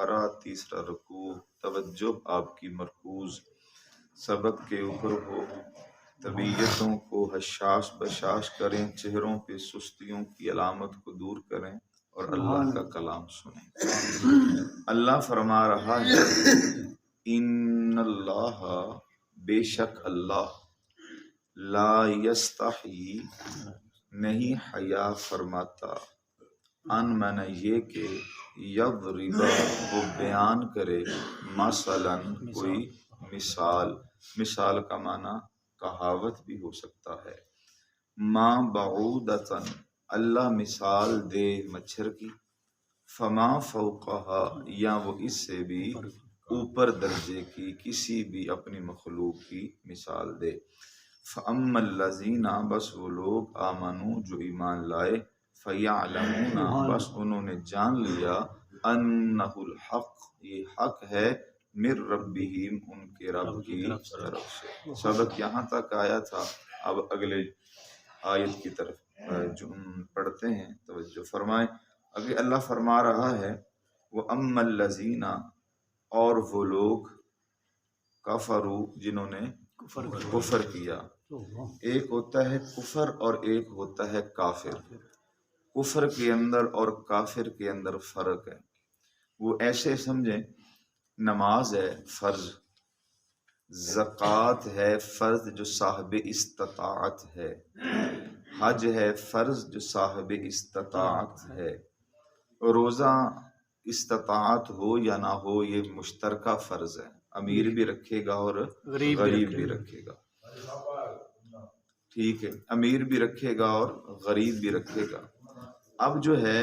پارہ، تیسرا رکوع، توجہ آپ کی مرکوز سبق کے اوپر ہو، طبیعتوں کو حشاش بشاش کریں، چہروں پہ سستیوں کی علامت کو دور کریں اور اللہ کا کلام سنیں۔ اللہ فرما رہا ہے ان اللہ، بے شک اللہ، لا یستحی، نہیں حیا فرماتا، ان من یہ کہ یضرب، وہ بیان کرے، مثلا کوئی مثال، مثال کا معنی کہاوت بھی ہو سکتا ہے، ما بعودتن، اللہ مثال دے مچھر کی، فما فوقہا، یا وہ اس سے بھی اوپر درجے کی کسی بھی اپنی مخلوق کی مثال دے، فَأَمَّا الَّذِينَ، بس وہ لوگ، آمنوا، جو ایمان لائے، فَيَعْلَمُونَ، بس انہوں نے جان لیا، أَنَّهُ الْحَقُّ، یہ حق ہے، مِن ربہم، ان کے رب کی طرف سے۔ سبق یہاں تک آیا تھا، اب اگلے آیت کی طرف جو پڑھتے ہیں، توجہ فرمائیں۔ اگر اللہ فرما رہا ہے وَأَمَّا الَّذِينَ، اور وہ لوگ، کفروا، جنہوں نے کفر کیا، ایک ہوتا ہے کفر اور ایک ہوتا ہے کافر۔ کفر کے اندر اور کافر کے اندر فرق ہے۔ وہ ایسے سمجھیں، نماز ہے فرض، زکوٰۃ ہے فرض جو صاحب استطاعت ہے، حج ہے فرض جو صاحب استطاعت ہے، روزہ استطاعت ہو یا نہ ہو یہ مشترکہ فرض ہے، امیر بھی رکھے گا اور غریب بھی رکھے گا، ٹھیک ہے، امیر بھی رکھے گا اور غریب بھی رکھے گا۔ اب جو ہے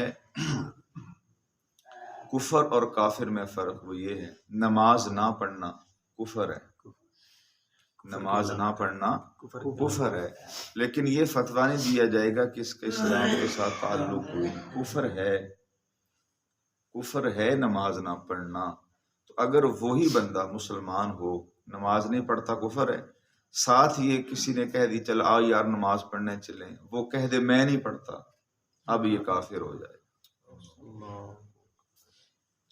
کفر اور کافر میں فرق وہ یہ ہے، نماز نہ پڑھنا کفر ہے، نماز نہ پڑھنا کفر ہے، لیکن یہ فتویٰ نہیں دیا جائے گا کہ اس کے اسلام کے ساتھ تعلق ہوئی، کفر ہے نماز نہ پڑھنا۔ تو اگر وہی بندہ مسلمان ہو، نماز نہیں پڑھتا، کفر ہے، ساتھ یہ کسی نے کہہ دی چل آ یار نماز پڑھنے چلیں، وہ کہہ دے میں نہیں پڑھتا، اب یہ کافر ہو جائے،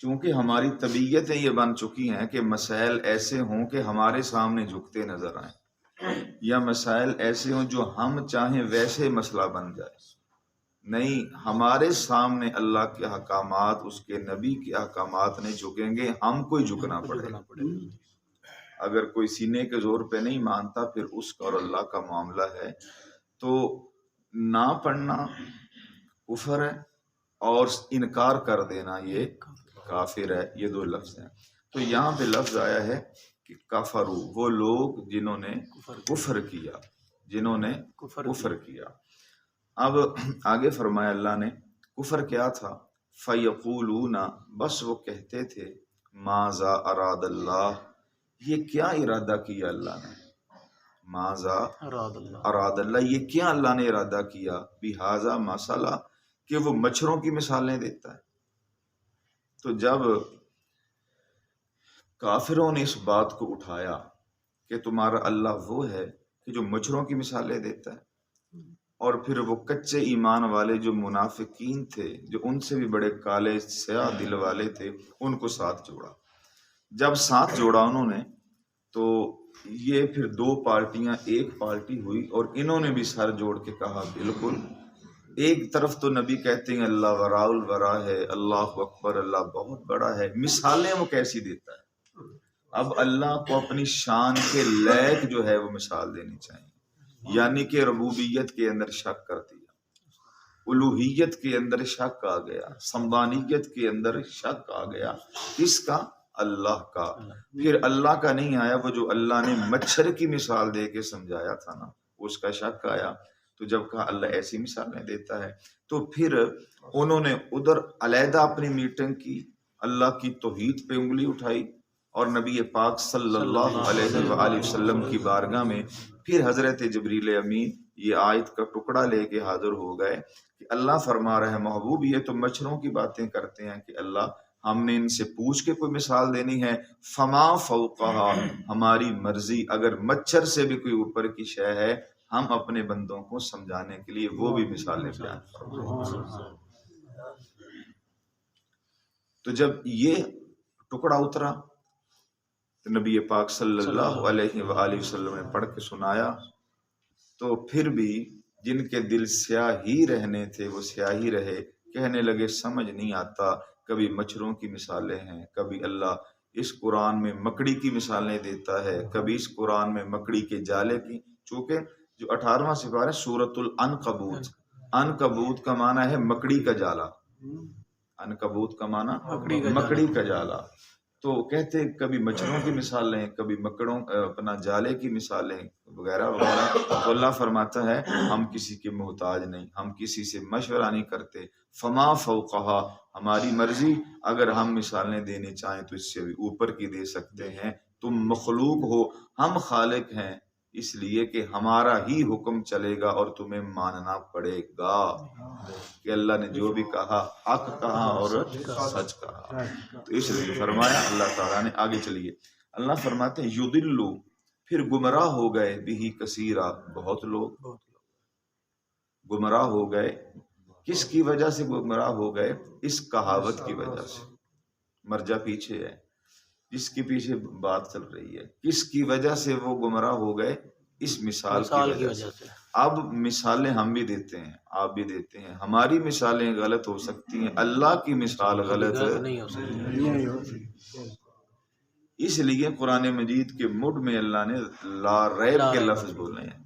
چونکہ ہماری طبیعتیں یہ بن چکی ہیں کہ مسائل ایسے ہوں کہ ہمارے سامنے جھکتے نظر آئیں، یا مسائل ایسے ہوں جو ہم چاہیں ویسے مسئلہ بن جائے، نہیں، ہمارے سامنے اللہ کے احکامات، اس کے نبی کے احکامات نہیں جھکیں گے، ہم کو ہی جھکنا پڑے گا۔ اگر کوئی سینے کے زور پہ نہیں مانتا، پھر اس کا اور اللہ کا معاملہ ہے۔ تو نہ پڑھنا کفر ہے اور انکار کر دینا یہ کافر ہے، یہ دو لفظ ہیں۔ تو یہاں پہ لفظ آیا ہے کہ کفروا، وہ لوگ جنہوں نے کفر کیا، جنہوں نے کفر کیا۔ اب آگے فرمایا اللہ نے کفر کیا تھا، فَيَقُولُونَ، بس وہ کہتے تھے، ماذا اراد اللہ، یہ کیا ارادہ کیا اللہ نے، ماذا اراد اللہ، یہ کیا اللہ نے ارادہ کیا، بہذا مسئلہ، کہ وہ مچھروں کی مثالیں دیتا ہے۔ تو جب کافروں نے اس بات کو اٹھایا کہ تمہارا اللہ وہ ہے کہ جو مچھروں کی مثالیں دیتا ہے، اور پھر وہ کچے ایمان والے جو منافقین تھے، جو ان سے بھی بڑے کالے سیاہ دل والے تھے، ان کو ساتھ جوڑا۔ جب ساتھ جوڑا انہوں نے، تو یہ پھر دو پارٹیاں ایک پارٹی ہوئی، اور انہوں نے بھی سر جوڑ کے کہا بالکل، ایک طرف تو نبی کہتے ہیں اللہ وراء الورا ہے، اللہ اکبر، اللہ بہت بڑا ہے، مثالیں وہ کیسی دیتا ہے، اب اللہ کو اپنی شان کے لائق جو ہے وہ مثال دینی چاہیے، یعنی کہ ربوبیت کے اندر شک کر دیا، الوہیت کے اندر شک آ گیا، سمبانیت کے اندر شک آ گیا، کس کا، اللہ کا۔ پھر اللہ کا نہیں آیا، وہ جو اللہ نے مچھر کی مثال دے کے سمجھایا تھا نا، اس کا شک آیا۔ تو جب کہا اللہ ایسی مثالیں دیتا ہے، تو پھر انہوں نے ادھر علیحدہ اپنی میٹنگ کی، اللہ کی توحید پہ انگلی اٹھائی، اور نبی پاک صلی اللہ علیہ وآلہ وسلم کی بارگاہ میں پھر حضرت جبریل امین یہ آیت کا ٹکڑا لے کے حاضر ہو گئے کہ اللہ فرما رہے ہیں محبوب یہ تو مچھروں کی باتیں کرتے ہیں کہ اللہ ہم نے ان سے پوچھ کے کوئی مثال دینی ہے، فما فوقہا، ہماری مرضی، اگر مچھر سے بھی کوئی اوپر کی شے ہے، ہم اپنے بندوں کو سمجھانے کے لیے وہ بھی مثالیں بیان فرمائیں۔ تو جب یہ ٹکڑا اترا تو نبی پاک صلی اللہ علیہ وآلہ وسلم نے پڑھ کے سنایا، تو پھر بھی جن کے دل سیاہ ہی رہنے تھے وہ سیاہ ہی رہے، کہنے لگے سمجھ نہیں آتا، کبھی مچھروں کی مثالیں ہیں، کبھی اللہ اس قرآن میں مکڑی کی مثالیں دیتا ہے، کبھی اس قرآن میں مکڑی کے جالے کی، چونکہ جو 18واں سپارہ ہے سورۃ العنکبوت، عنکبوت کا معنی ہے مکڑی کا جالا، عنکبوت کا معنی مکڑی کا جالا، تو کہتے کبھی مچھروں کی مثالیں، کبھی مکڑوں اپنا جالے کی مثالیں وغیرہ وغیرہ، تو اللہ فرماتا ہے ہم کسی کے محتاج نہیں، ہم کسی سے مشورہ نہیں کرتے، فما فوقہا، ہماری مرضی، اگر ہم مثالیں دینے چاہیں تو اس سے بھی اوپر کی دے سکتے ہیں، تم مخلوق ہو، ہم خالق ہیں، اس لیے کہ ہمارا ہی حکم چلے گا اور تمہیں ماننا پڑے گا، کہ اللہ نے جو بھی کہا حق کہا اور سچ کہا، تو اس لیے فرمایا اللہ تعالیٰ نے۔ آگے چلیے، اللہ فرماتے ہیں یضلوا، پھر گمراہ ہو گئے بھی کثیرا، بہت لوگ گمراہ ہو گئے، کس کی وجہ سے گمراہ ہو گئے؟ اس کہاوت کی وجہ سے، مرجع پیچھے ہے، جس کے پیچھے بات چل رہی ہے، کس کی وجہ سے وہ گمراہ ہو گئے؟ اس مثال کی وجہ سے۔ اب مثالیں ہم بھی دیتے ہیں، آپ بھی دیتے ہیں، ہماری مثالیں غلط ہو سکتی ہیں، اللہ کی مثال غلط نہیں ہو سکتی، اس لیے قرآن مجید کے مڈ میں اللہ نے لا ریب کے لفظ بولے ہیں،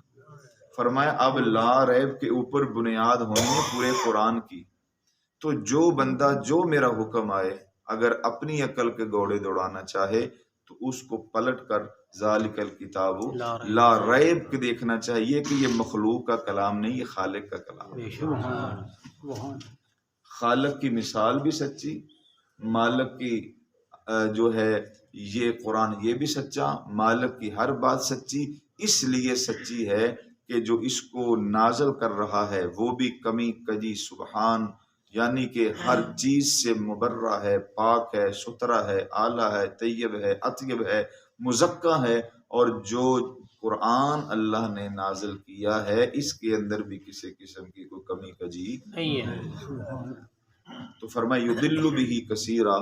فرمایا اب لا ریب کے اوپر بنیاد ہونی ہے پورے قرآن کی، تو جو بندہ جو میرا حکم آئے اگر اپنی عقل کے گھوڑے دوڑانا چاہے تو اس کو پلٹ کر ذالک الکتاب لا ریب کے دیکھنا چاہیے کہ یہ مخلوق کا کلام نہیں، یہ خالق کا کلام ہے، خالق کی مثال بھی سچی، مالک کی جو ہے یہ قرآن یہ بھی سچا، مالک کی ہر بات سچی، اس لیے سچی ہے کہ جو اس کو نازل کر رہا ہے وہ بھی کمی کجی سبحان، یعنی کہ ہر چیز سے مبرہ ہے، پاک ہے، ستھرا ہے، اعلیٰ ہے، طیب ہے، اطیب ہے، مزکہ ہے، اور جو قرآن اللہ نے نازل کیا ہے اس کے اندر بھی کسی قسم کی کوئی کمی کجی نہیں ہے، تو فرمایا یضل بہ کثیرا،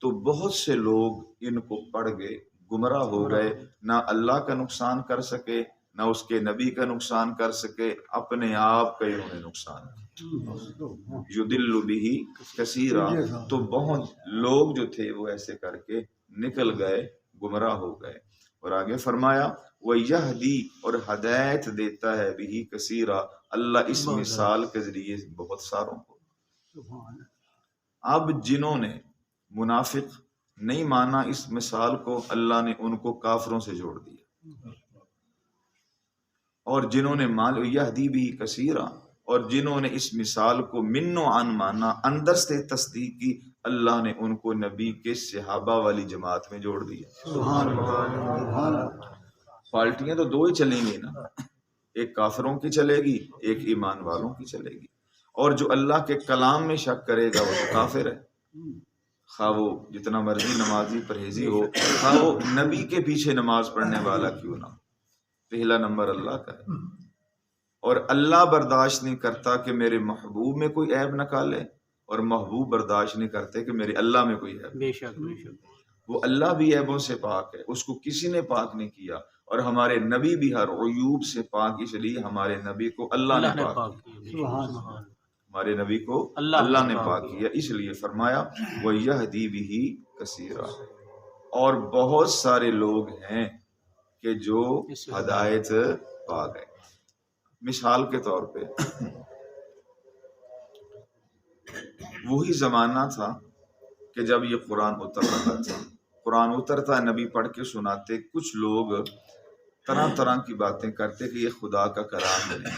تو بہت سے لوگ ان کو پڑھ گئے، گمراہ ہو گئے، نہ اللہ کا نقصان کر سکے نہ اس کے نبی کا نقصان کر سکے، اپنے آپ کا انہوں نے نقصان کیا، یضل بہ کثیرا، تو بہت لوگ جو تھے وہ ایسے کر کے نکل گئے، گمراہ ہو گئے، اور آگے فرمایا وَيَهْدِي، اور ہدایت دیتا ہے بہ کثیرا، اللہ اس مثال کے ذریعے بہت ساروں کو۔ اب جنہوں نے منافق نہیں مانا اس مثال کو، اللہ نے ان کو کافروں سے جوڑ دیا، اور جنہوں نے مان یہدی بھی کثیرا، اور جنہوں نے اس مثال کو من و عن مانا، اندر سے تصدیق کی، اللہ نے ان کو نبی کے صحابہ والی جماعت میں جوڑ دیا۔ سبحان اللہ، پارٹیاں تو دو ہی چلیں گی نا، ایک کافروں کی چلے گی، ایک ایمان والوں کی چلے گی، اور جو اللہ کے کلام میں شک کرے گا وہ تو کافر ہے، خواہ وہ جتنا مرضی نمازی پرہیزی ہو، خواہ وہ نبی کے پیچھے نماز پڑھنے والا کیوں نہ، پہلا نمبر اللہ کا ہے، اور اللہ برداشت نہیں کرتا کہ میرے محبوب میں کوئی عیب نکالے، اور محبوب برداشت نہیں کرتے کہ میرے اللہ میں کوئی عیب، بے شک بے شک، وہ اللہ بھی عیبوں سے پاک ہے، اس کو کسی نے پاک نہیں کیا، اور ہمارے نبی بھی ہر عیوب سے پاک، اس لیے ہمارے نبی کو اللہ نے پاک کیا، ہمارے نبی کو اللہ نے پاک کیا، اس لیے فرمایا وَيَهْدِي بِهِ كَثِيرًا، اور بہت سارے لوگ ہیں کہ جو ہدایت پا گئے۔ مثال کے طور پہ وہی زمانہ تھا کہ جب یہ قرآن اتر رہا تھا، قرآن اترتا، نبی پڑھ کے سناتے، کچھ لوگ طرح طرح کی باتیں کرتے کہ یہ خدا کا کلام نہیں،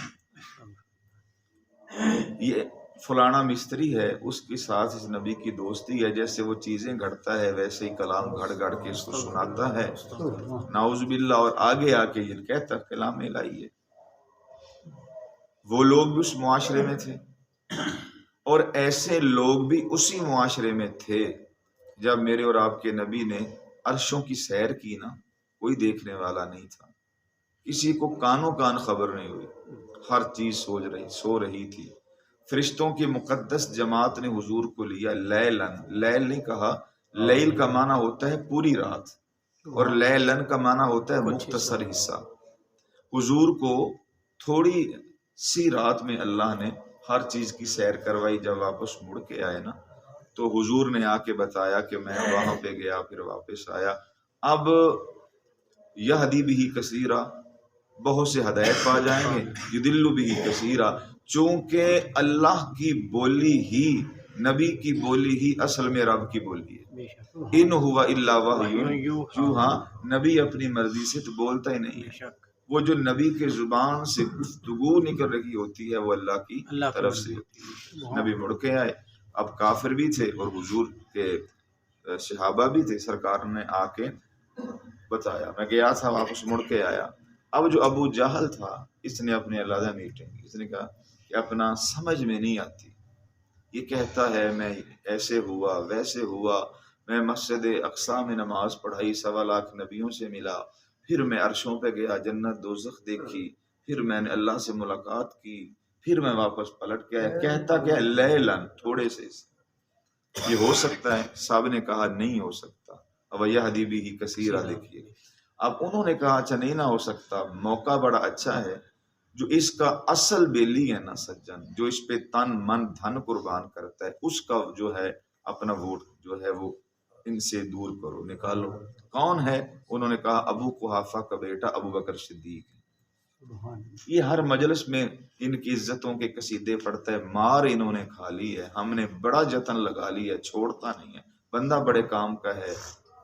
یہ فلانا مستری ہے، اس کے ساتھ اس نبی کی دوستی ہے، جیسے وہ چیزیں گھڑتا ہے ویسے ہی کلام گھڑ گھڑ کے اس کو سناتا ہے، نعوذ باللہ، اور آگے آ کے یہ کہتا کلام الہی ہے۔ وہ لوگ بھی اس معاشرے میں تھے، اور ایسے لوگ بھی اسی معاشرے میں تھے جب میرے اور آپ کے نبی نے عرشوں کی سیر کی نا، کوئی دیکھنے والا نہیں تھا، کسی کو کانوں کان خبر نہیں ہوئی، ہر چیز سو رہی تھی، فرشتوں کی مقدس جماعت نے حضور کو لیا لیلن، لیل نہیں کہا، لیل کا معنی ہوتا ہے پوری رات، اور لیلن کا معنی ہوتا ہے مختصر حصہ۔ حضور کو تھوڑی سی رات میں اللہ نے ہر چیز کی سیر کروائی۔ جب واپس مڑ کے آئے نا تو حضور نے آ کے بتایا کہ میں وہاں پہ گیا پھر واپس آیا۔ اب یہدی بھی کثیرہ، بہت سے ہدایت پا جائیں گے، یدل بھی کثیرہ، چونکہ اللہ کی بولی ہی، نبی کی بولی ہی اصل میں رب کی بولی ہے۔ ان ہوا الا وحی یوحا، نبی اپنی مرضی سے تو بولتا ہی نہیں ہے، وہ جو نبی کے زبان سے گفتگو نکل رہی ہوتی ہے وہ اللہ کی طرف سے ہوتی ہے۔ نبی مڑ کے آئے، اب کافر بھی تھے اور حضور کے صحابہ بھی تھے، سرکار نے آ کے بتایا میں گیا تھا واپس مڑ کے آیا۔ اب جو ابو جہل تھا اس نے اپنے علیحدہ میٹنگ، اس نے کہا کہ اپنا سمجھ میں نہیں آتی، یہ کہتا ہے میں ایسے ہوا ویسے ہوا، میں مسجد اقصی میں نماز پڑھائی، 1.25 نبیوں سے ملا، پھر میں عرشوں پہ گیا، جنت دوزخ دیکھی، پھر میں نے اللہ سے ملاقات کی، پھر میں واپس پلٹ کے آیا، کہتا کیا لیلن، تھوڑے سے یہ ہو سکتا ہے؟ صاحب نے کہا نہیں ہو سکتا۔ اب یہدی بھی کثیرہ دیکھیے، اب انہوں نے کہا اچھا نہیں نہ ہو سکتا، موقع بڑا اچھا ہے، جو اس کا اصل بیلی ہے نا سجن، جو اس پہ تن من دھن قربان کرتا ہے، اس کا جو ہے اپنا ووٹ جو ہے وہ ان سے دور کرو، نکالو۔ کون ہے؟ انہوں نے کہا ابو قحافہ کا بیٹا ابو بکر صدیق۔ یہ ہر مجلس میں ان کی عزتوں کے قصیدے پڑھتا ہے، مار انہوں نے کھا لی ہے، ہم نے بڑا جتن لگا لی ہے، چھوڑتا نہیں ہے، بندہ بڑے کام کا ہے،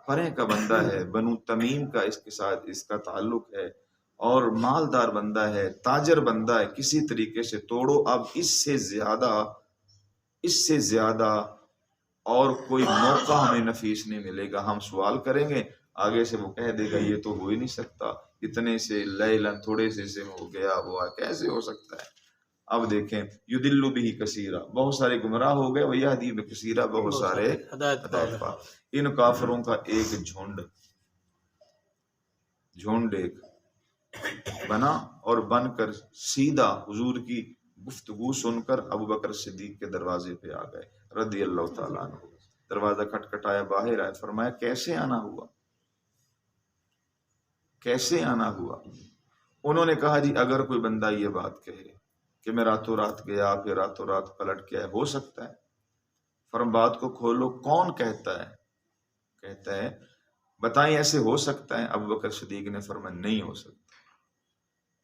پرے کا بندہ ہے، بنو تمیم کا اس کے ساتھ اس کا تعلق ہے، اور مالدار بندہ ہے، تاجر بندہ ہے، کسی طریقے سے توڑو۔ اب اس سے زیادہ اور کوئی موقع ہمیں نفیس نہیں ملے گا، ہم سوال کریں گے آگے سے وہ کہہ دے گا یہ تو ہو ہی نہیں سکتا، اتنے سے لیلن، تھوڑے سے ہو گیا، وہ کیسے ہو سکتا ہے؟ اب دیکھیں یدل بھی کثیرہ، بہت سارے گمراہ ہو گئے، ویہدی بکثیرہ، بہت سارے ہدایت پا۔ ان کافروں کا ایک جھنڈ ایک بنا، اور بن کر سیدھا حضور کی گفتگو سن کر ابو بکر صدیق کے دروازے پہ آ گئے رضی اللہ تعالیٰ عنہ۔ دروازہ کھٹکھٹایا، باہر آئے، فرمایا کیسے آنا ہوا؟ کیسے آنا ہوا؟ انہوں نے کہا جی اگر کوئی بندہ یہ بات کہے کہ میں راتوں رات گیا پھر راتوں رات پلٹ کے آیا، ہو سکتا ہے؟ فرم بات کو کھولو، کون کہتا ہے؟ کہتا ہے بتائیں ایسے ہو سکتا ہے؟ ابو بکر صدیق نے فرمایا نہیں ہو سکتا۔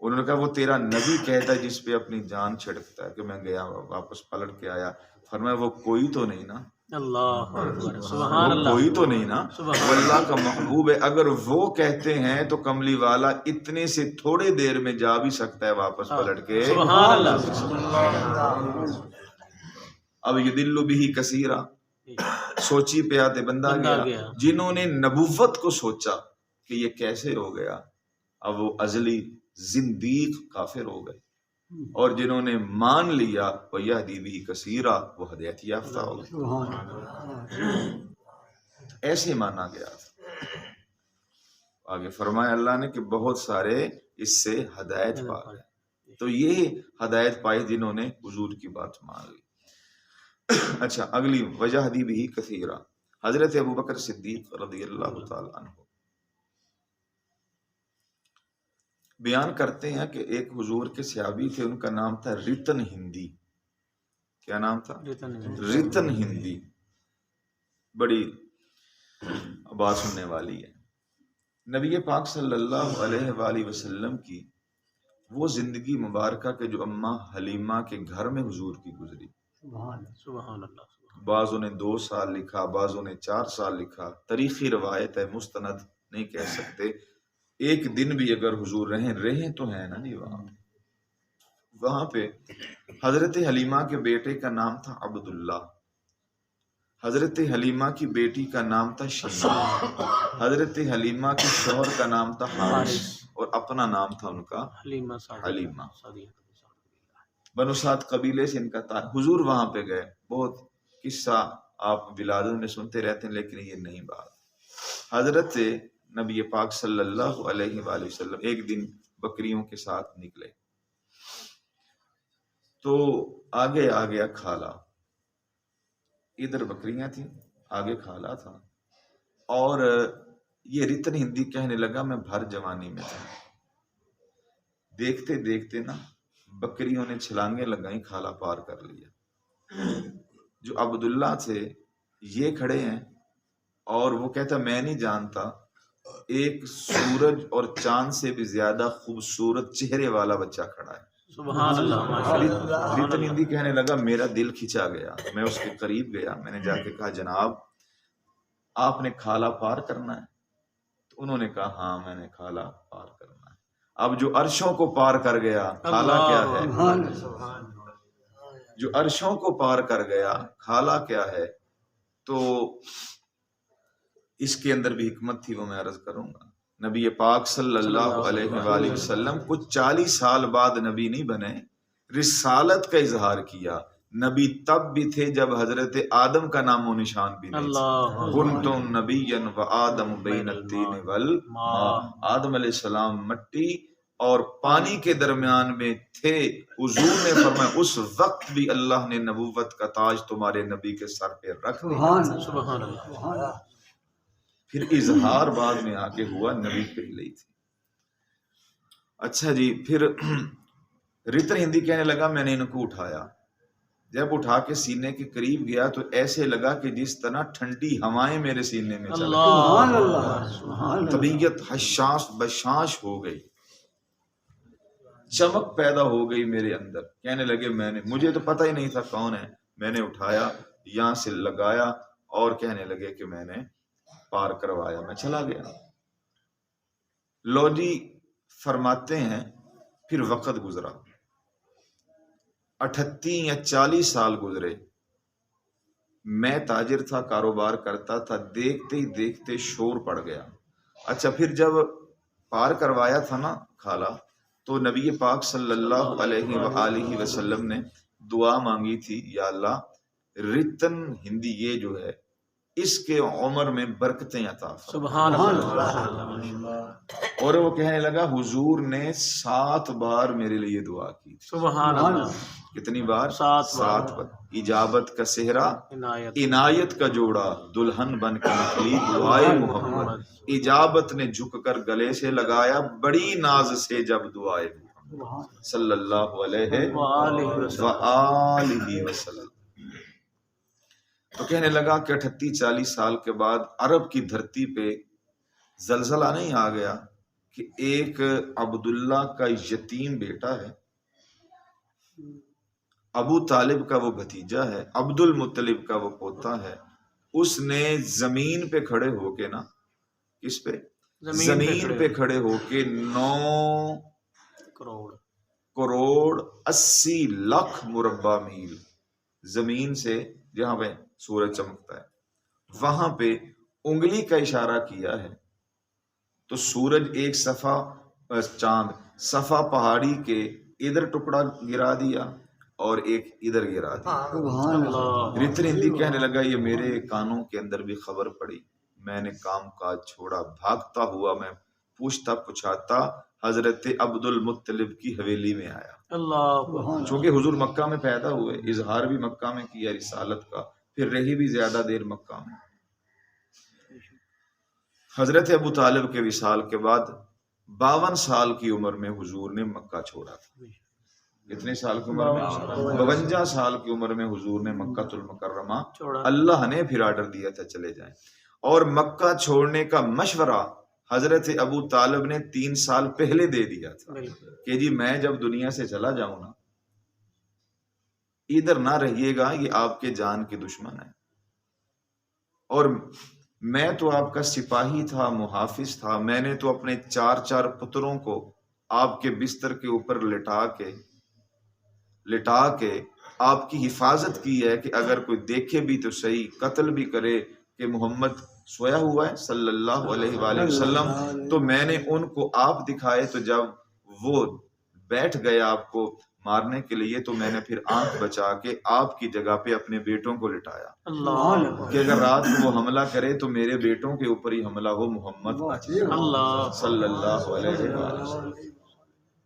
انہوں نے کہا وہ تیرا نبی کہتا ہے جس پہ اپنی جان چھڑکتا ہے کہ میں گیا واپس پلٹ کے آیا۔ فرمایا وہ کوئی تو نہیں نا، اللہ اکبر، سبحان اللہ، کوئی تو نہیں نا، وہ اللہ کا محبوب ہے۔ اگر وہ کہتے ہیں تو کملی والا اتنے سے تھوڑے دیر میں جا بھی سکتا ہے واپس پلٹ کے۔ سبحان اللہ۔ اب یدل بھی کثیرہ، سوچی پہ آتے بندہ گیا۔ جنہوں نے نبوت کو سوچا کہ یہ کیسے ہو گیا، اب وہ ازلی زندیق کافر ہو گئے، اور جنہوں نے مان لیا وہ یہدی بھی کثیرہ، وہ ہدایت یافتہ ہو گئے۔ ایسے مانا گیا تھا۔ آگے فرمایا اللہ نے کہ بہت سارے اس سے ہدایت پا گئے، تو یہ ہدایت پائی جنہوں نے حضور کی بات مان لی۔ اچھا اگلی وجہ دی بھی کثیرہ، حضرت ابوبکر صدیق رضی اللہ تعالیٰ عنہ بیان کرتے ہیں کہ ایک حضور کے صحابی تھے، ان کا نام تھا رتن ہندی۔ کیا نام تھا؟ رتن ہندی۔ بڑی بات سننے والی ہے۔ نبی پاک صلی اللہ علیہ وآلہ وسلم کی وہ زندگی مبارکہ کے جو اماں حلیمہ کے گھر میں حضور کی گزری، سبحان اللہ، بعضوں نے 2 سال لکھا، بعضوں نے 4 سال لکھا، تاریخی روایت ہے، مستند نہیں کہہ سکتے۔ ایک دن بھی اگر حضور رہیں تو ہیں نا جی وہاں پہ حضرت حلیمہ کے بیٹے کا نام تھا عبداللہ، حضرت حلیمہ کی بیٹی کا نام تھا شیمہ، حضرت حلیمہ کے شوہر کا نام تھا حارث، اور اپنا نام تھا ان کا حلیمہ۔ بنو سعد قبیلے سے ان کا تعلق۔ حضور وہاں پہ گئے، بہت قصہ آپ ولادت میں سنتے رہتے ہیں لیکن یہ نہیں بات۔ حضرت نبی پاک صلی اللہ علیہ وآلہ وسلم ایک دن بکریوں کے ساتھ نکلے تو آگے آ گیا کھالا، ادھر بکریاں تھیں، آگے کھالا تھا، اور یہ رتن ہندی کہنے لگا میں بھر جوانی میں تھا، دیکھتے دیکھتے نا بکریوں نے چھلانگیں لگائیں، کھالا پار کر لیا۔ جو عبداللہ تھے یہ کھڑے ہیں اور وہ کہتا میں نہیں جانتا ایک سورج اور چاند سے بھی زیادہ خوبصورت چہرے والا بچہ کھڑا ہے۔ سبحان اللہ، ماشاء اللہ، سبحان رتن اللہ۔ ہندی کہنے لگا میرا دل کھچا گیا، میں اس کے قریب گیا، میں نے جا کے کہا جناب آپ نے کھالا پار کرنا ہے؟ تو انہوں نے کہا ہاں میں نے کھالا پار کرنا ہے۔ اب جو عرشوں کو پار کر گیا کھالا کیا ہے؟ جو عرشوں کو پار کر گیا کھالا کیا ہے؟ تو اس کے اندر بھی حکمت تھی، وہ میں عرض کروں گا۔ نبی پاک صلی اللہ علیہ وآلہ وسلم کچھ 40 سال بعد نبی نہیں بنے، رسالت کا اظہار کیا۔ نبی تب بھی تھے جب حضرت آدم کا نام و نشان بھی نہیں تھا۔ کنتم نبیا و آدم بین الطین والماء، آدم علیہ السلام مٹی اور پانی کے درمیان میں تھے۔ حضور نے فرمایا اس وقت بھی اللہ نے نبوت کا تاج تمہارے نبی کے سر پہ رکھ دیا۔ سبحان اللہ۔ پھر اظہار بعد میں آگے ہوا، نبی پہلے ہی تھی۔ اچھا جی، پھر رتن ہندی کہنے لگا میں نے ان کو اٹھایا، جب اٹھا کے سینے کے قریب گیا تو ایسے لگا کہ جس طرح ٹھنڈی ہوائیں میرے سینے میں چل گئی، طبیعت حشاش بشاش ہو گئی، چمک پیدا ہو گئی میرے اندر۔ کہنے لگے مجھے تو پتہ ہی نہیں تھا کون ہے، میں نے اٹھایا یہاں سے لگایا اور کہنے لگے کہ میں نے پار کروایا، میں چلا گیا۔ لو جی فرماتے ہیں پھر وقت گزرا، 38 یا 40 سال گزرے، میں تاجر تھا، کاروبار کرتا تھا، دیکھتے ہی دیکھتے شور پڑ گیا۔ اچھا پھر جب پار کروایا تھا نا کھالا، تو نبی پاک صلی اللہ علیہ وآلہ وسلم نے دعا مانگی تھی، یا اللہ رتن ہندی یہ جو ہے اس کے عمر میں برکتیں عطا فرما۔ سبحان اللہ۔ اور وہ کہنے لگا حضور نے 7 بار میرے لیے دعا کی تھی۔ سبحان اللہ۔ کتنی بار؟ 7 بار۔ اجابت کا صحرا، عنایت عنایت کا جوڑا، دلہن بن کے نکلی دعائے محمد، اجابت نے جھک کر گلے سے لگایا بڑی ناز سے جب دعائے محمد صلی اللہ علیہ وآلہ وسلم۔ تو کہنے لگا کہ 38-40 سال کے بعد عرب کی دھرتی پہ زلزلہ نہیں آ گیا کہ ایک عبداللہ کا یتیم بیٹا ہے، ابو طالب کا وہ بھتیجا ہے، عبد المطلب کا وہ پوتا ہے، اس نے زمین پہ کھڑے ہو کے نا، کس پہ؟ زمین پہ کھڑے ہو کے 9 کروڑ 80 لاکھ مربع میل زمین سے جہاں پہ سورج چمکتا ہے وہاں پہ انگلی کا اشارہ کیا ہے تو سورج ایک صفحہ، چاند صفحہ پہاڑی کے ادھر ٹکڑا گرا دیا اور ایک ادھر گرا دیا۔ رتن ہندی کہنے لگا یہ میرے کانوں کے اندر بھی خبر پڑی، میں نے کام کاج چھوڑا، بھاگتا ہوا میں پوچھتا پچھاتا حضرت عبد المطلب کی حویلی میں آیا۔ چونکہ حضور مکہ میں پیدا ہوئے، اظہار بھی مکہ میں کیا رسالت کا، پھر رہی بھی زیادہ دیر مکہ میں۔ حضرت ابو طالب کے وصال کے بعد 52 سال کی عمر میں حضور نے مکہ چھوڑا تھا۔ کتنے سال کی عمر میں؟ 52 سال کی عمر میں حضور نے مکہ المکرمہ، اللہ نے پھر آرڈر دیا تھا چلے جائیں، اور مکہ چھوڑنے کا مشورہ حضرت ابو طالب نے 3 سال پہلے دے دیا تھا کہ جی میں جب دنیا سے چلا جاؤں نا ادھر نہ رہیے گا، یہ آپ کے جان کے دشمن ہے، اور میں تو آپ کا سپاہی تھا، محافظ تھا، میں نے تو اپنے 4 پتروں کو آپ کے بستر کے اوپر لٹا کے آپ کی حفاظت کی ہے کہ اگر کوئی دیکھے بھی تو صحیح، قتل بھی کرے کہ محمد سویا ہوا ہے صلی اللہ علیہ وآلہ وسلم، تو میں نے ان کو آپ دکھائے، تو جب وہ بیٹھ گئے آپ کو مارنے کے لیے تو میں نے پھر آنکھ بچا کے آپ کی جگہ پہ اپنے بیٹوں کو لٹایا کہ اگر رات کو وہ حملہ کرے تو میرے بیٹوں کے اوپر ہی حملہ ہو، محمد صلی اللہ علیہ وسلم۔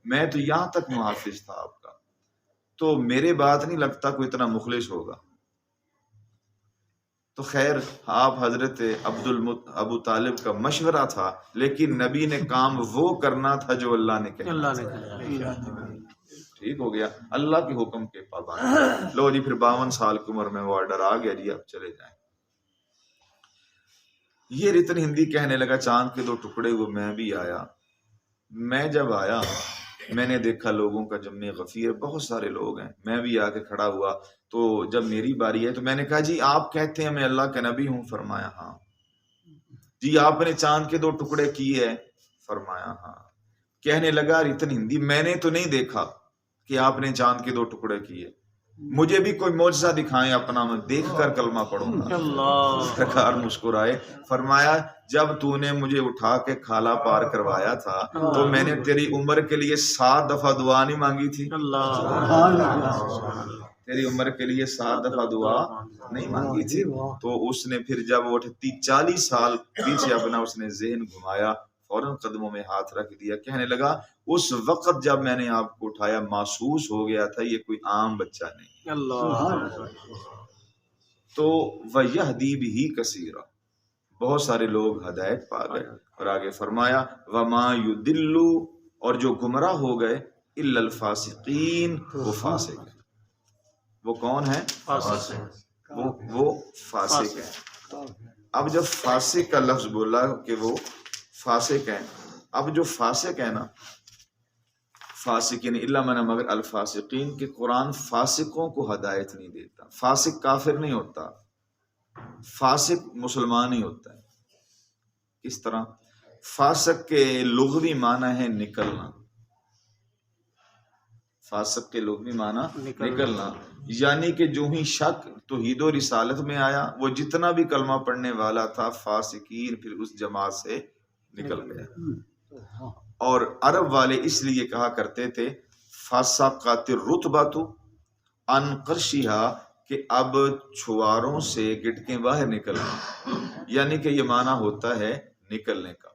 میں تو یہاں تک محافظ تھا آپ کا، تو میرے بات نہیں لگتا کوئی اتنا مخلص ہوگا۔ تو خیر آپ حضرت ابو طالب کا مشورہ تھا، لیکن نبی نے کام وہ کرنا تھا جو اللہ نے کہا، اللہ نے کہا ٹھیک ہو گیا، اللہ کے حکم کے پابند۔ لو جی پھر 52 سال کی عمر میں وہ آرڈر آ گیا جی اب چلے جائیں۔ یہ رتن ہندی کہنے لگا چاند کے 2 ٹکڑے ہوئے، میں بھی آیا۔ میں جب آیا میں نے دیکھا لوگوں کا جمع غفیر، بہت سارے لوگ ہیں، میں بھی آ کے کھڑا ہوا۔ تو جب میری باری ہے تو میں نے کہا جی آپ کہتے ہیں میں اللہ کا نبی ہوں؟ فرمایا ہاں۔ جی آپ نے چاند کے 2 ٹکڑے کیے ہیں؟ فرمایا ہاں۔ کہنے لگا رتن ہندی میں نے تو نہیں دیکھا کہ آپ نے چاند کے 2 ٹکڑے کیے، مجھے بھی کوئی معجزہ دکھائیں اپنا، میں دیکھ کر کلمہ پڑھوں گا۔ اللہ سرکار مسکرائے، فرمایا جب تو نے مجھے اٹھا کے کھالا پار کروایا تھا تو میں نے تیری عمر کے لیے 7 دفعہ دعا نہیں مانگی تھی؟ تیری عمر کے لیے 7 دفعہ دعا نہیں مانگی تھی؟ تو اس نے پھر جب وہ 40 سال پیچھے اپنا اس نے ذہن گھمایا، فوراً قدموں میں ہاتھ رکھ دیا، کہنے لگا اس وقت جب میں نے آپ کو اٹھایا محسوس ہو گیا تھا یہ کوئی عام بچہ نہیں۔ اللہ تو وَيَهْدِي بِهِ كَثِيرًا، بہت سارے لوگ ہدایت پا گئے۔ اور آگے فرمایا وَمَا يُضِلُّ، اور جو گمراہ ہو گئے، إِلَّا الْفَاسِقِينَ، وہ فاسق ہیں۔ وہ کون ہیں؟ وہ فاسق ہیں۔ اب جب فاسق کا لفظ بولا کہ وہ فاسق ہیں، اب جو فاسق ہے نا، فاسقین الا من، مگر الفاسقین، کہ قرآن فاسقوں کو ہدایت نہیں دیتا۔ فاسق کافر نہیں ہوتا، فاسق مسلمان ہی ہوتا ہے۔ کس طرح؟ فاسق کے لغوی معنی ہے نکلنا، فاسق کے لغوی معنی نکلنا، یعنی کہ جو ہی شک توحید و رسالت میں آیا، وہ جتنا بھی کلمہ پڑھنے والا تھا فاسقین پھر اس جماعت سے نکل گیا۔ اور عرب والے اس لیے کہا کرتے تھے فاسقات الرتبۃ عن قرشھا، کہ اب چھواروں سے گٹکیں باہر نکلنا، یعنی کہ یہ معنی ہوتا ہے نکلنے کا۔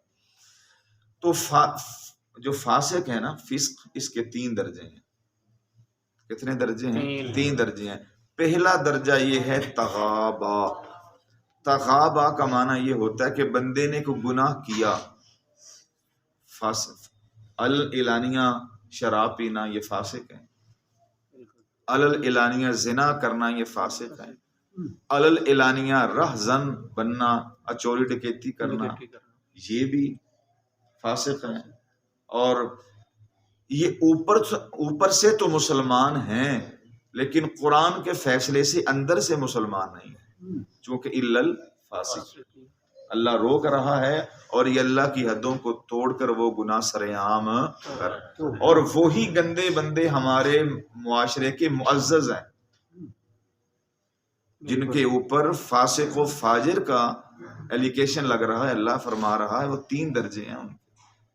تو جو فاسق ہے نا، فسق، اس کے 3 درجے ہیں۔ کتنے درجے ہیں؟ 3 درجے ہیں۔ پہلا درجہ یہ ہے تغابا۔ تغابا کا معنی یہ ہوتا ہے کہ بندے نے کوئی گناہ کیا، فاسق، الاعلانیہ شراب پینا یہ فاسق ہے، الاعلانیہ زنا کرنا یہ فاسق ہے، الاعلانیہ رہزن بننا، چوری ڈکیتی کرنا یہ بھی فاسق ہے۔ اور یہ اوپر سے تو مسلمان ہیں لیکن قرآن کے فیصلے سے اندر سے مسلمان نہیں ہے، چونکہ الا الفاسق، اللہ روک رہا ہے اور یہ اللہ کی حدوں کو توڑ کر وہ گناہ سرعام کر، اور وہی گندے بندے ہمارے معاشرے کے معزز ہیں جن کے اوپر فاسق و فاجر کا ایلیگیشن لگ رہا ہے۔ اللہ فرما رہا ہے وہ 3 درجے ہیں ان کے۔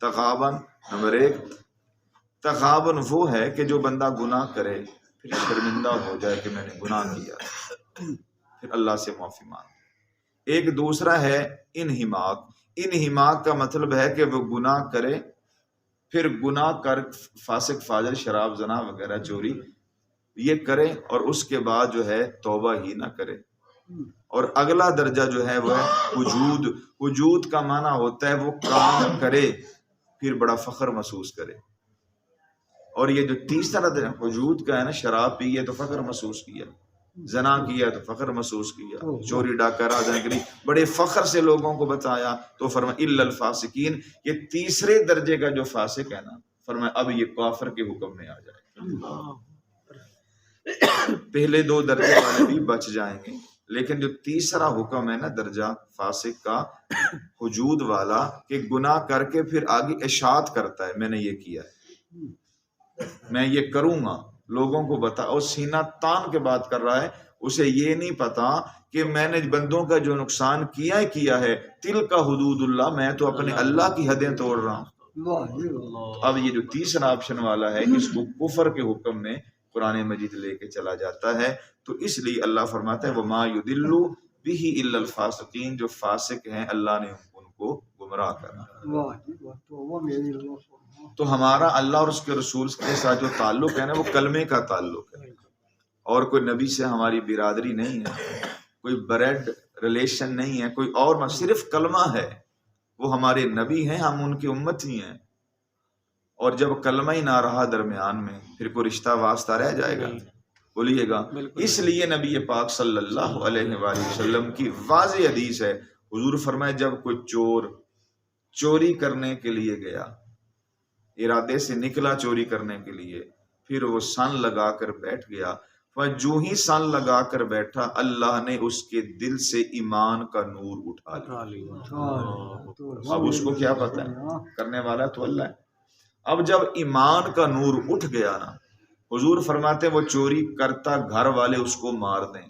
تغابن، نمبر 1 تغابن وہ ہے کہ جو بندہ گناہ کرے پھر شرمندہ ہو جائے کہ میں نے گناہ کیا، پھر اللہ سے معافی مانگے۔ ایک دوسرا ہے انہماک۔ انہماک کا مطلب ہے کہ وہ گناہ کرے، پھر گناہ کر فاسق فاجر شراب زنا وغیرہ چوری یہ کرے اور اس کے بعد جو ہے توبہ ہی نہ کرے۔ اور اگلا درجہ جو ہے وہ ہے وجود۔ وجود کا معنی ہوتا ہے وہ کام کرے پھر بڑا فخر محسوس کرے۔ اور یہ جو تیسرا وجود کا ہے نا، شراب پی ہے تو فخر محسوس کیا، زنا کیا تو فخر محسوس کیا، چوری ڈاکہ رازداری بڑے فخر سے لوگوں کو بتایا، تو فرمایا الا الفاسقین، یہ تیسرے درجے کا جو فاسق ہے نا، فرمایا اب یہ کافر کے حکم میں آ جائے گا۔ پہلے 2 درجے والے بھی بچ جائیں گے، لیکن جو تیسرا حکم ہے نا درجہ فاسق کا، وجود والا، کہ گناہ کر کے پھر آگے اشاعت کرتا ہے میں نے یہ کیا ہے، میں یہ کروں گا، لوگوں کو بتا، اور سینہ تان کے بات کر رہا ہے، اسے یہ نہیں پتا کہ میں نے بندوں کا جو نقصان کیا ہے، تل کا حدود اللہ، میں تو اپنے اللہ کی حدیں توڑ رہا ہوں۔ اب یہ جو تیسرا آپشن والا ہے، اس کو کفر کے حکم میں قرآن مجید لے کے چلا جاتا ہے۔ تو اس لیے اللہ فرماتا ہے وَمَا يُضِلُّ بِهِ إِلَّا الْفَاسِقِينَ، جو فاسق ہیں اللہ نے ان کو گمراہ کرا۔ تو ہمارا اللہ اور اس کے رسول کے ساتھ جو تعلق ہے نا، وہ کلمے کا تعلق ہے، اور کوئی نبی سے ہماری برادری نہیں ہے، کوئی بریڈ ریلیشن نہیں ہے، کوئی اور صرف کلمہ ہے، وہ ہمارے نبی ہیں، ہم ان کی امت ہی ہیں، اور جب کلمہ ہی نہ رہا درمیان میں پھر کوئی رشتہ واسطہ رہ جائے گا؟ بولیے گا۔ اس لیے نبی پاک صلی اللہ علیہ وآلہ وسلم کی واضح حدیث ہے، حضور فرمائے جب کوئی چور چوری کرنے کے لیے گیا، ارادے سے نکلا چوری کرنے کے لیے، پھر وہ سن لگا کر بیٹھ گیا، جو ہی سن لگا کر بیٹھا اللہ نے اس کے دل سے ایمان کا نور اٹھا لیا۔ اب اس کو کیا پتا ہے، کرنے والا تو اللہ ہے۔ اب جب ایمان کا نور اٹھ گیا نا، حضور فرماتے وہ چوری کرتا گھر والے اس کو مار دیں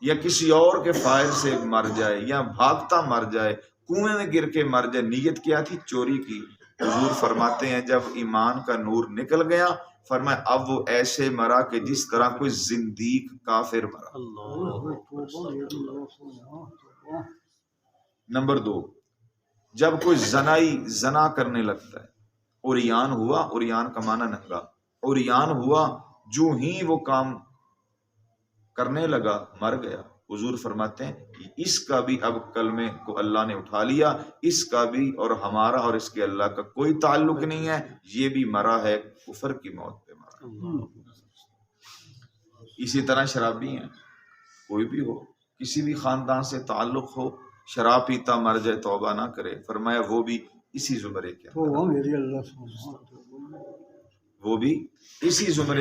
یا کسی اور کے فائر سے مر جائے یا بھاگتا مر جائے، کنویں میں گر کے مر جائے، نیت کیا تھی چوری کی۔ حضور فرماتے ہیں جب ایمان کا نور نکل گیا، فرمایا اب وہ ایسے مرا کہ جس طرح کوئی زندیق کافر مرا۔ نمبر 2، جب کوئی زنا کرنے لگتا ہے، عریان ہوا، عریان کا معنی ننگا، عریان ہوا، جو ہی وہ کام کرنے لگا مر گیا۔ حضور فرماتے ہیں اس کا بھی اب کلمے کو اللہ نے اٹھا لیا، اس کا بھی اور ہمارا اور اس کے اللہ کا کوئی تعلق نہیں ہے، یہ بھی مرا ہے کفر کی موت پہ مرا۔ اسی طرح شرابی ہیں، کوئی بھی ہو، کسی بھی خاندان سے تعلق ہو، شراب پیتا مر جائے توبہ نہ کرے، فرمایا وہ بھی اسی زمرے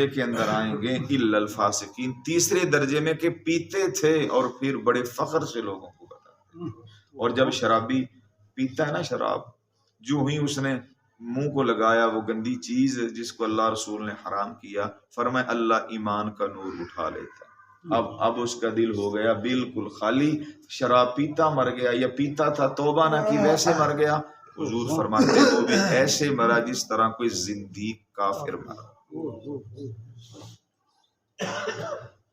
کے اندر آئیں گے، الا الفاسقین، تیسرے درجے میں کہ پیتے تھے اور پھر بڑے فخر سے لوگوں کو بتاتے۔ اور جب شرابی پیتا ہے نا شراب، جو ہی اس نے منہ کو لگایا وہ گندی چیز جس کو اللہ رسول نے حرام کیا، فرمایا اللہ ایمان کا نور اٹھا لیتا۔ اب اس کا دل ہو گیا بالکل خالی، شراب پیتا مر گیا یا پیتا تھا توبہ نہ کی ویسے مر گیا۔ حضور فرماتے وہ بھی ایسے مرا جس طرح کوئی زندیق کافر مرا۔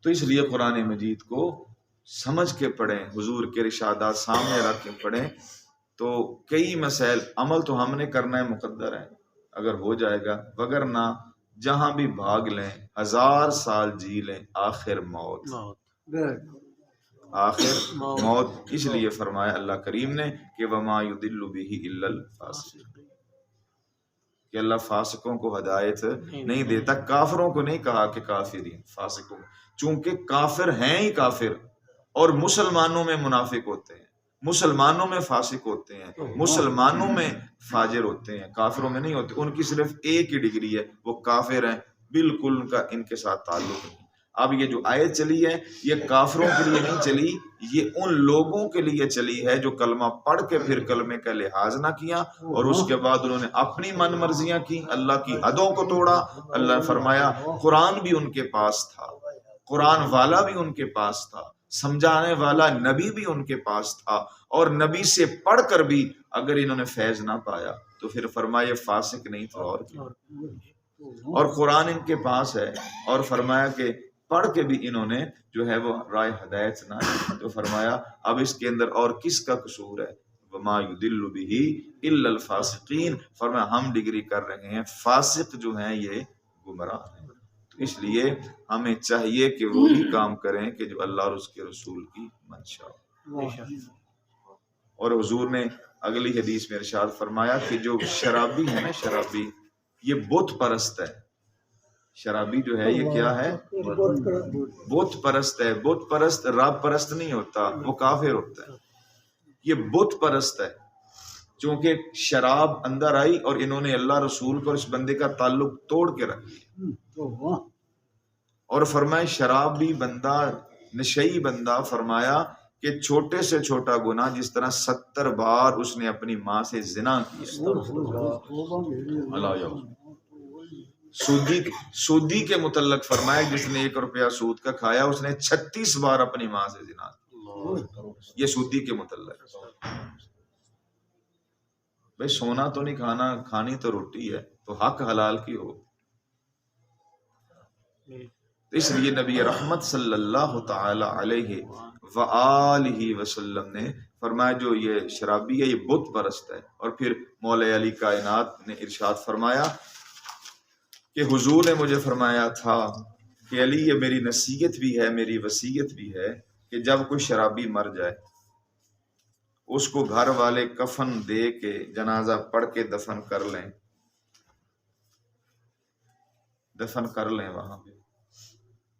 تو اس لیے قرآن مجید کو سمجھ کے پڑھیں، حضور کے ارشادات سامنے رکھ کے پڑھیں، تو کئی مسائل عمل تو ہم نے کرنا ہے، مقدر ہے اگر ہو جائے گا، وگرنہ جہاں بھی بھاگ لیں، 1000 سال جی لیں، آخر موت۔ اس لیے فرمایا اللہ کریم نے کہ وما یضل بہ الا الفاسقین، کہ اللہ فاسقوں کو ہدایت نہیں دیتا۔ کافروں کو نہیں کہا کہ کافرین، فاسقوں، چونکہ کافر ہیں ہی کافر، اور مسلمانوں میں منافق ہوتے ہیں، مسلمانوں میں فاسق ہوتے ہیں، مسلمانوں میں فاجر ہوتے ہیں، کافروں میں نہیں ہوتے۔ ان کی صرف ایک ہی ڈگری ہے، وہ کافر ہیں، بالکل ان کا ان کے ساتھ تعلق نہیں۔ اب یہ جو آیت چلی ہے یہ کافروں کے لیے نہیں چلی، یہ ان لوگوں کے لیے چلی ہے جو کلمہ پڑھ کے پھر کلمے کا لحاظ نہ کیا، اور اس کے بعد انہوں نے اپنی من مرضیاں کی، اللہ کی حدوں کو توڑا۔ اللہ نے فرمایا قرآن بھی ان کے پاس تھا، قرآن والا بھی ان کے پاس تھا، سمجھانے والا نبی بھی ان کے پاس تھا، اور نبی سے پڑھ کر بھی اگر انہوں نے فیض نہ پایا تو پھر فرمایا فاسق نہیں تو اور کیا۔ اور قرآن ان کے پاس ہے، اور فرمایا کہ پڑھ کے بھی انہوں نے جو ہے وہ رائے ہدایت نہ لی، تو فرمایا اب اس کے اندر اور کس کا قصور ہے؟ وما یضل بہ الا الفاسقین، فرمایا ہم ڈگری کر رہے ہیں فاسق جو ہیں یہ گمراہ ہیں۔ تو اس لیے ہمیں چاہیے کہ وہی کام کریں کہ جو اللہ اور اس کے رسول کی منشا ہو۔ اور حضور نے اگلی حدیث میں ارشاد فرمایا کہ جو شرابی ہے نا، شرابی یہ بت پرست ہے۔ شرابی جو ہے یہ کیا ہے؟ بت پرست ہے۔ بت پرست رب پرست نہیں ہوتا، وہ کافر ہوتا ہے۔ یہ بت پرست ہے، چونکہ شراب اندر آئی اور انہوں نے اللہ رسول کو اور اس بندے کا تعلق توڑ کے رکھ دیا۔ اور فرمائے شرابی بندہ، نشئی بندہ، فرمایا کہ چھوٹے سے چھوٹا گناہ جس طرح 70 بار اس نے اپنی ماں سے زنا کیا۔ سودی کے متعلق فرمایا جس نے 1 روپیہ سود کا کھایا اس نے 36 بار اپنی ماں سے زنا کیا۔ یہ سودی کے متعلق۔ بھئی سونا تو نہیں کھانا، کھانی تو روٹی ہے، تو حق حلال کی ہو۔ اس لیے نبی رحمت صلی اللہ تعالی علیہ وآلہ وسلم نے فرمایا جو یہ شرابی ہے یہ بت پرست ہے۔ اور پھر مولا علی کائنات نے ارشاد فرمایا کہ حضور نے مجھے فرمایا تھا کہ علی یہ میری نصیحت بھی ہے، میری وصیت بھی ہے کہ جب کوئی شرابی مر جائے اس کو گھر والے کفن دے کے جنازہ پڑھ کے دفن کر لیں وہاں پہ،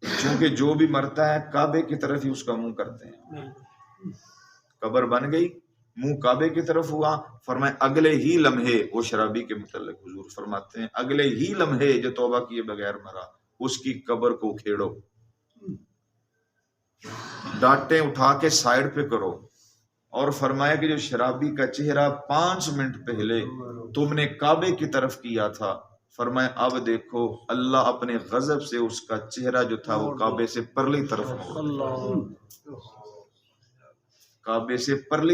چونکہ جو بھی مرتا ہے کعبے کی طرف ہی اس کا منہ کرتے ہیں، قبر بن گئی منہ کعبے کی طرف ہوا، فرمائے اگلے ہی لمحے، وہ شرابی کے متعلق حضور فرماتے ہیں اگلے ہی لمحے جو توبہ کیے بغیر مرا اس کی قبر کو کھیڑو، ڈانٹیں اٹھا کے سائڈ پہ کرو، اور فرمایا کہ جو شرابی کا چہرہ 5 منٹ پہلے تم نے کعبے کی طرف کیا تھا، فرمایا اب دیکھو اللہ اپنے غضب سے اس کا چہرہ جو تھا وہ کعبے سے پرلی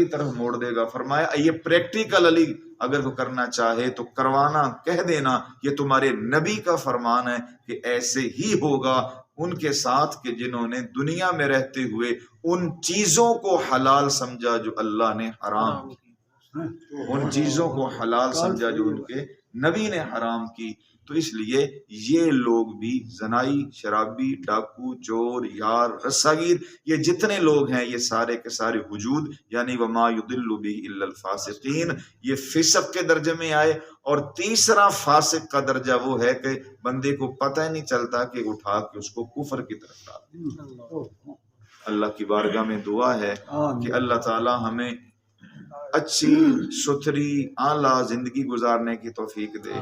طرف موڑ دے گا، فرمایا یہ پریکٹیکل علی اگر وہ کرنا چاہے تو کروانا، کہہ دینا یہ تمہارے نبی کا فرمان ہے کہ ایسے ہی ہوگا ان کے ساتھ کہ جنہوں نے دنیا میں رہتے ہوئے ان چیزوں کو حلال سمجھا جو اللہ نے حرام کی، ان چیزوں کو حلال سمجھا جو ان کے نبی نے حرام کی۔ تو اس لیے یہ لوگ بھی زنائی، شرابی، ڈاکو، چور، یار، رساگیر، یہ جتنے لوگ ہیں یہ سارے کے سارے وجود یعنی وما یضل بہ الا الفاسقین، یہ فسق کے درجے میں آئے۔ اور تیسرا فاسق کا درجہ وہ ہے کہ بندے کو پتہ ہی نہیں چلتا کہ اٹھا کے اس کو کفر کی طرف ڈال۔ اللہ کی بارگاہ میں دعا ہے کہ اللہ تعالی ہمیں اچھی ستھری اعلیٰ زندگی گزارنے کی توفیق دے۔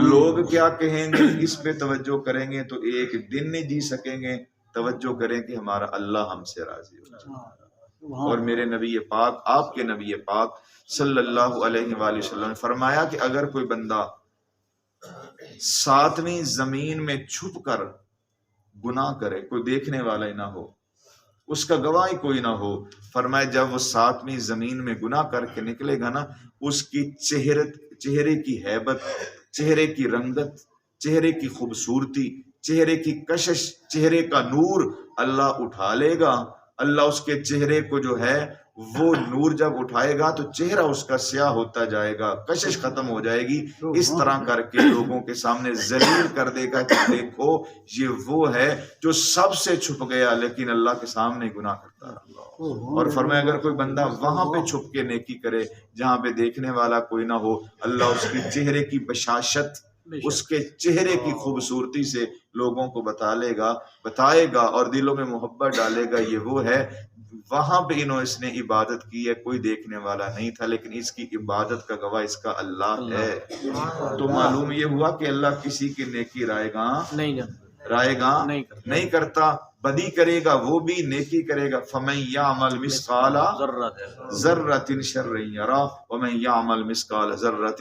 لوگ کیا کہیں گے اس پہ توجہ کریں گے تو ایک دن نہیں جی سکیں گے، توجہ کریں کہ ہمارا اللہ ہم سے راضی ہو۔ اور میرے نبی پاک، آپ کے نبی پاک صلی اللہ علیہ وآلہ وسلم نے فرمایا کہ اگر کوئی بندہ 7ویں زمین میں چھپ کر گناہ کرے، کوئی دیکھنے والا ہی نہ ہو، اس کا گواہی کوئی نہ ہو، فرمائے جب وہ 7ویں زمین میں گناہ کر کے نکلے گا نا، اس کی چہرے کی ہیبت، چہرے کی رنگت، چہرے کی خوبصورتی، چہرے کی کشش، چہرے کا نور اللہ اٹھا لے گا۔ اللہ اس کے چہرے کو جو ہے وہ نور جب اٹھائے گا تو چہرہ اس کا سیاہ ہوتا جائے گا، کشش ختم ہو جائے گی، اس طرح کر کے لوگوں کے سامنے ذلیل کر دے گا کہ دیکھو یہ وہ ہے جو سب سے چھپ گیا لیکن اللہ کے سامنے گناہ کرتا رہا۔ اور فرمایا اگر کوئی بندہ وہاں پہ چھپ کے نیکی کرے جہاں پہ دیکھنے والا کوئی نہ ہو، اللہ اس کے چہرے کی بشاشت، اس کے چہرے کی خوبصورتی سے لوگوں کو بتائے گا اور دلوں میں محبت ڈالے گا، یہ وہ ہے وہاں پہ اس نے عبادت کی ہے، کوئی دیکھنے والا نہیں تھا لیکن اس کی عبادت کا گواہ اس کا اللہ ہے۔ تو معلوم یہ ہوا کہ اللہ کسی کی نیکی رائے گا نہیں کرتا، بدی کرے گا وہ بھی، نیکی کرے گا۔ فَمَن يَعْمَلْ مِثْقَالَ ذَرَّةٍ شَرًّا يَرَهُ وَمَن يَعْمَلْ مِثْقَالَ ذَرَّةٍ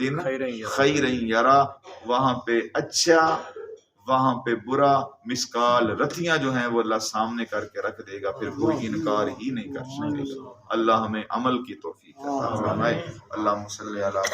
خَيْرًا يَرَهُ۔ وہاں پہ اچھا، وہاں پہ برا، مسکال رتیاں جو ہیں وہ اللہ سامنے کر کے رکھ دے گا، پھر کوئی انکار ہی نہیں کر سکے گا۔ اللہ ہمیں عمل کی توفیق عطا فرمائے۔ اللہم صلی علی